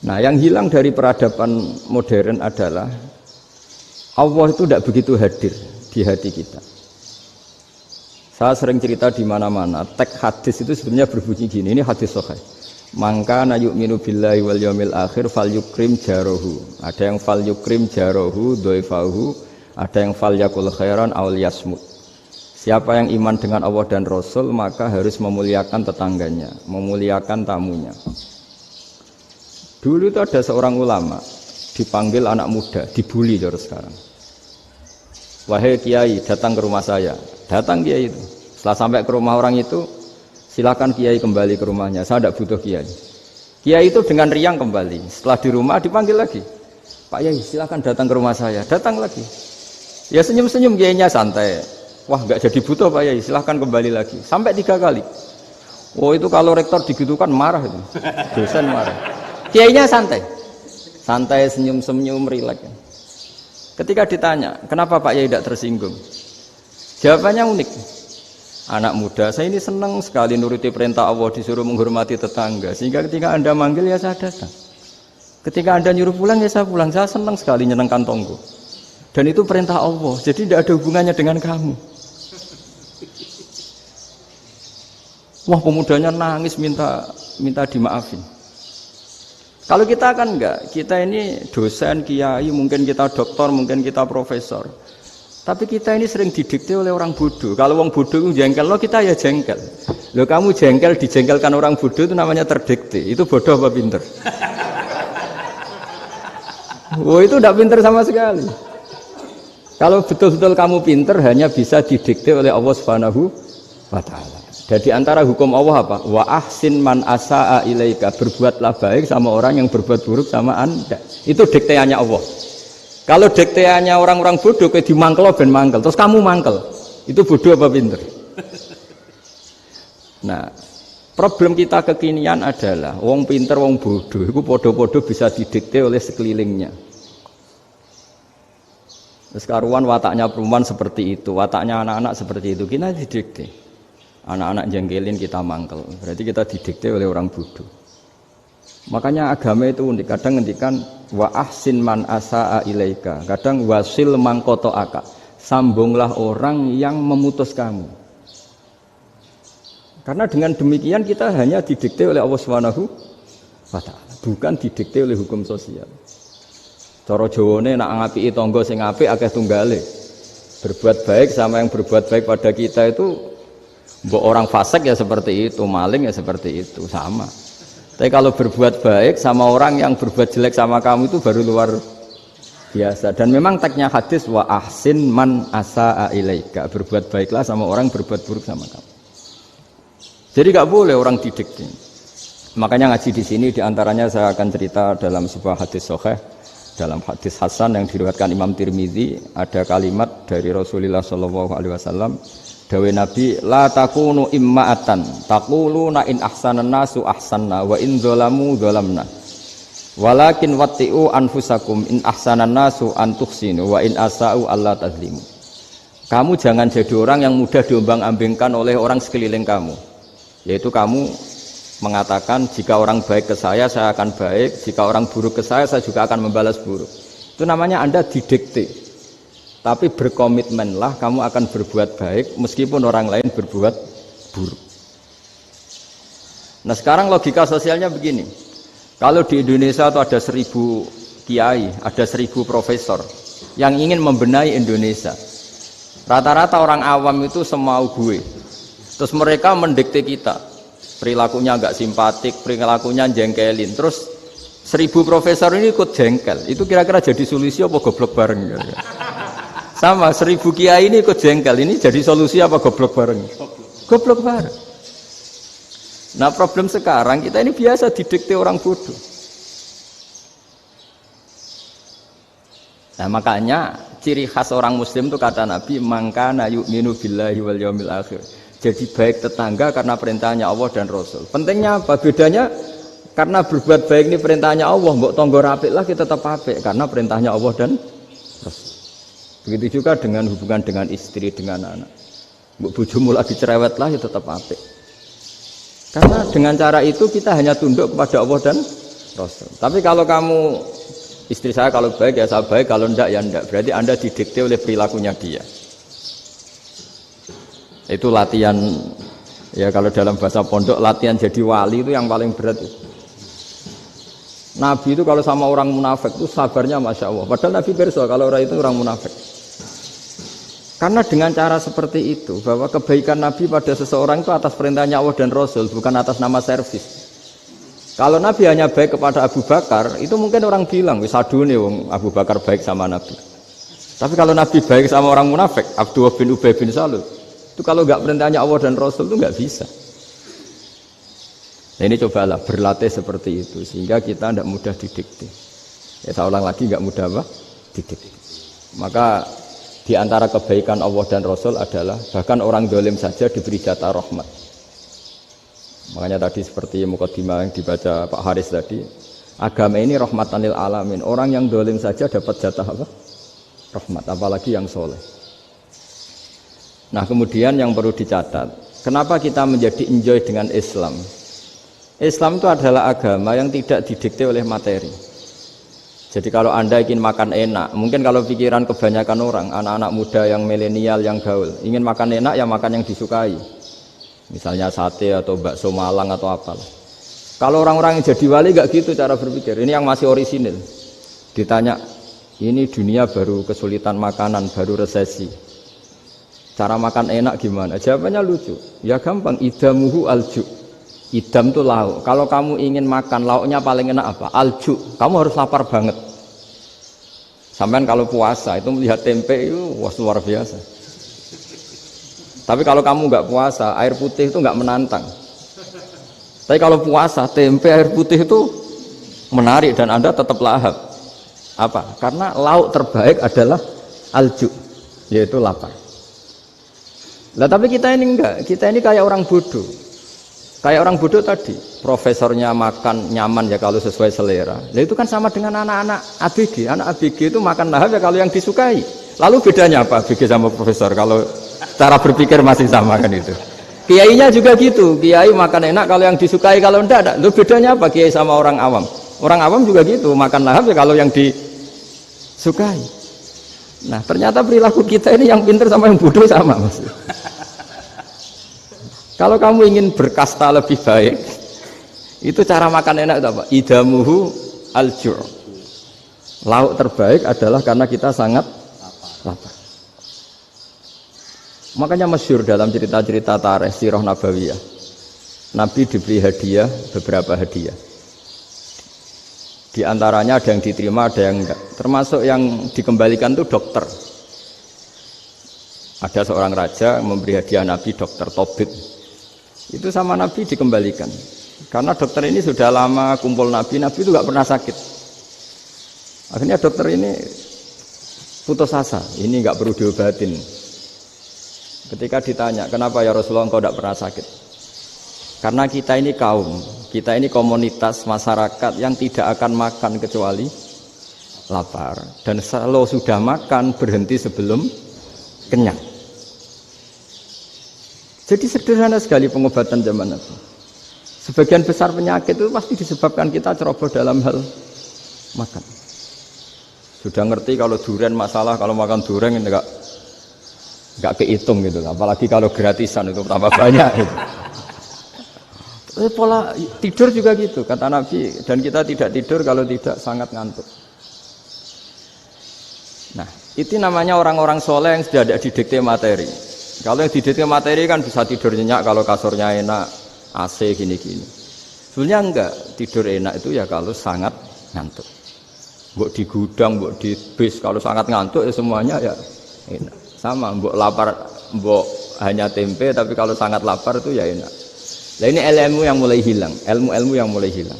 Nah, yang hilang dari peradaban modern adalah Allah itu tidak begitu hadir di hati kita. Saya sering cerita di mana-mana, teks hadis itu sebenarnya berbunyi gini, ini hadis sahih. Mangka na yu'minu billahi wal yaumil akhir falyukrim jarahu. Ada yang falyukrim jarahu dhaifahu, ada yang falyakul khairan aw liyasmut. Siapa yang iman dengan Allah dan Rasul maka harus memuliakan tetangganya, memuliakan tamunya. Dulu itu ada seorang ulama dipanggil anak muda, dibully terus sekarang. Wahai kiai, datang ke rumah saya. Datang kiai itu. Setelah sampai ke rumah orang itu, silakan kiai kembali ke rumahnya. Saya tidak butuh kiai. Kiai itu dengan riang kembali. Setelah di rumah dipanggil lagi. Pak Yai, silakan datang ke rumah saya. Datang lagi. Ya senyum-senyum kiainya santai. Wah, nggak jadi butuh Pak Yai. Silakan kembali lagi. Sampai 3 kali. Oh itu kalau rektor digitukan marah itu. Dosen marah. Kiainya santai. Santai, senyum-senyum, rileks. Ketika ditanya, kenapa Pak Yai tidak tersinggung? Jawabannya unik. Anak muda, saya ini senang sekali nuruti perintah Allah, disuruh menghormati tetangga. Sehingga ketika Anda manggil, ya saya datang. Ketika Anda nyuruh pulang, ya saya pulang. Saya senang sekali nyenangkan tonggo. Dan itu perintah Allah, jadi tidak ada hubungannya dengan kamu. Wah, pemudanya nangis minta dimaafin. Kalau kita kan enggak, kita ini dosen, kiai, mungkin kita doktor, mungkin kita profesor. Tapi kita ini sering didikte oleh orang bodoh. Kalau orang bodoh itu jengkel, lo kita ya jengkel. Lo kamu jengkel, dijengkelkan orang bodoh itu namanya terdikte. Itu bodoh apa pinter? Oh itu tidak pinter sama sekali. Kalau betul-betul kamu pinter, hanya bisa didikte oleh Allah Subhanahu wa Ta'ala. Jadi antara hukum Allah apa? Wa ahsin man asa'a ilaika, berbuatlah baik sama orang yang berbuat buruk sama Anda. Itu dikteannya Allah. Kalau dikteannya orang-orang bodoh kayak dimangkel ben mangkel, terus kamu mangkel. Itu bodoh apa pinter? Nah, problem kita kekinian adalah wong pinter, wong bodoh itu podo-podo bisa didikte oleh sekelilingnya. Terus karuan wataknya perempuan seperti itu, wataknya anak-anak seperti itu, kita didikte. Anak-anak jengkelin kita mangkel, berarti kita didikte oleh orang bodoh. Makanya agama itu unik, kadang ngendikan wa ahsin man asa'a ilaika, kadang wasil man qata'aka, sambunglah orang yang memutus kamu. Karena dengan demikian kita hanya didikte oleh Allah Subhanahu wa Ta'ala, bukan didikte oleh hukum sosial. Cara Jawane nak ngapiki tangga sing apik akeh tunggale. Berbuat baik sama yang berbuat baik pada kita itu mbok orang fasik ya seperti itu, maling ya seperti itu, sama. Tapi kalau berbuat baik sama orang yang berbuat jelek sama kamu itu baru luar biasa. Dan memang teksnya hadis wa ahsin man asa'a ilaika, berbuat baiklah sama orang berbuat buruk sama kamu. Jadi nggak boleh orang didikte. Makanya ngaji di sini diantaranya saya akan cerita dalam sebuah hadis sahih, dalam hadis hasan yang diriwayatkan Imam Tirmizi, ada kalimat dari Rasulullah SAW. Dawe Nabi, la takunu imma'atan taquluna in ahsanan nasu ahsanna wa in zalamu zalamna walakin watti'u anfusakum in ahsanan nasu an tuhsinu wa in asa'u alla tazlimu. Kamu jangan jadi orang yang mudah diombang-ambingkan oleh orang sekeliling kamu, yaitu kamu mengatakan jika orang baik ke saya akan baik, jika orang buruk ke saya juga akan membalas buruk. Itu namanya Anda didikte. Tapi berkomitmenlah kamu akan berbuat baik meskipun orang lain berbuat buruk. Nah sekarang logika sosialnya begini. Kalau di Indonesia itu ada 1000 kiai, ada 1000 profesor yang ingin membenahi Indonesia. Rata-rata orang awam itu semau gue. Terus mereka mendikte kita. Perilakunya enggak simpatik, perilakunya jengkelin. Terus 1000 profesor ini ikut jengkel. Itu kira-kira jadi solusi apa goblok bareng? Sama 1000 kiai ini ikut jengkel, ini jadi solusi apa goblok bareng? Goblok bareng. Nah problem sekarang kita ini biasa didikte orang bodoh. Nah makanya ciri khas orang muslim itu kata Nabi mangkana yu'minu billahi wal yaumil akhir. Jadi baik tetangga karena perintahnya Allah dan Rasul. Pentingnya apa? Bedanya karena berbuat baik ini perintahnya Allah, mbok tangga apik lah kita tetap apik karena perintahnya Allah dan Rasul. Begitu juga dengan hubungan dengan istri, dengan anak. Bojomu lagi cerewet lah ya tetap apik. Karena dengan cara itu kita hanya tunduk kepada Allah dan Rasul. Tapi kalau kamu istri saya kalau baik ya saya baik, kalau ndak ya ndak. Berarti Anda didikte oleh perilakunya dia. Itu latihan ya kalau dalam bahasa pondok latihan jadi wali itu yang paling berat itu. Nabi itu kalau sama orang munafik itu sabarnya Masya Allah. Padahal Nabi berso kalau orang itu orang munafik. Karena dengan cara seperti itu bahwa kebaikan Nabi pada seseorang itu atas perintahnya Allah dan Rasul, bukan atas nama servis. Kalau Nabi hanya baik kepada Abu Bakar, itu mungkin orang bilang wis adune wong Abu Bakar baik sama Nabi. Tapi kalau Nabi baik sama orang munafik, Abdullah bin Ubay bin Salul, itu kalau nggak perintahnya Allah dan Rasul itu nggak bisa. Nah ini cobalah berlatih seperti itu sehingga kita tidak mudah didikte. Ya saya ulang lagi nggak mudah apa? Didikte. Maka di antara kebaikan Allah dan Rasul adalah bahkan orang dolim saja diberi jatah rahmat. Makanya tadi seperti mukadimah yang dibaca Pak Haris tadi, agama ini rahmatan lil alamin. Orang yang dolim saja dapat jatah apa? Rahmat, apalagi yang soleh. Nah kemudian yang perlu dicatat, kenapa kita menjadi enjoy dengan Islam? Islam itu adalah agama yang tidak didikte oleh materi. Jadi kalau Anda ingin makan enak, mungkin kalau pikiran kebanyakan orang, anak-anak muda yang milenial, yang gaul, ingin makan enak ya makan yang disukai. Misalnya sate atau bakso Malang atau apalah. Kalau orang-orang yang jadi wali nggak gitu cara berpikir. Ini yang masih orisinil. Ditanya, ini dunia baru kesulitan makanan, baru resesi. Cara makan enak gimana? Jawabannya lucu. Ya gampang, idamuhu alju. Idam itu lauk. Kalau kamu ingin makan lauknya paling enak apa? Alju. Kamu harus lapar banget. Sampai kalau puasa itu melihat tempe itu wah luar biasa. Tapi kalau kamu nggak puasa, air putih itu nggak menantang. Tapi kalau puasa, tempe air putih itu menarik dan Anda tetap lahap. Apa? Karena lauk terbaik adalah alju, yaitu lapar. Lah tapi kita ini enggak, kita ini kayak orang bodoh. Kayak orang bodoh tadi, profesornya makan nyaman ya kalau sesuai selera. Nah itu kan sama dengan anak-anak ABG. Anak ABG itu makan lahap ya kalau yang disukai. Lalu bedanya apa ABG sama profesor? Kalau cara berpikir masih sama kan itu. Kiainya juga gitu. Kiai makan enak kalau yang disukai, kalau enggak ada. Lalu bedanya apa kiai sama orang awam? Orang awam juga gitu, makan lahap ya kalau yang disukai. Nah ternyata perilaku kita ini yang pintar sama yang bodoh sama mas. Kalau kamu ingin berkasta lebih baik, itu cara makan enak itu apa? Idamuhu al-jur. Lauk terbaik adalah karena kita sangat lapar. Makanya masyhur dalam cerita-cerita tarikh sirah nabawiyah. Nabi diberi hadiah, beberapa hadiah. Di antaranya ada yang diterima, ada yang enggak. Termasuk yang dikembalikan itu dokter. Ada seorang raja memberi hadiah Nabi dokter Tobit. Itu sama Nabi dikembalikan. Karena dokter ini sudah lama kumpul Nabi itu nggak pernah sakit. Akhirnya dokter ini putus asa, ini nggak perlu diobatin. Ketika ditanya, kenapa ya Rasulullah engkau tidak pernah sakit? Karena kita ini kaum, kita ini komunitas masyarakat yang tidak akan makan kecuali lapar. Dan kalau sudah makan berhenti sebelum kenyang. Jadi sederhana sekali pengobatan zaman Nabi. Sebagian besar penyakit itu pasti disebabkan kita ceroboh dalam hal makan. Sudah ngerti kalau durian masalah, kalau makan durian enggak kehitung gitu. Apalagi kalau gratisan itu tambah banyak. Gitu. Pola tidur juga gitu kata Nabi, dan kita tidak tidur kalau tidak sangat ngantuk. Nah, itu namanya orang-orang soleh yang sudah ada didikte materi. Kalau yang didikte materi kan bisa tidur nyenyak kalau kasurnya enak, AC gini-gini. Sebenarnya enggak, tidur enak itu ya kalau sangat ngantuk. Mbok di gudang, mbok di bis, kalau sangat ngantuk ya semuanya ya enak. Sama, mbok lapar, mbok hanya tempe, tapi kalau sangat lapar itu ya enak. Nah ini ilmu yang mulai hilang, ilmu-ilmu yang mulai hilang.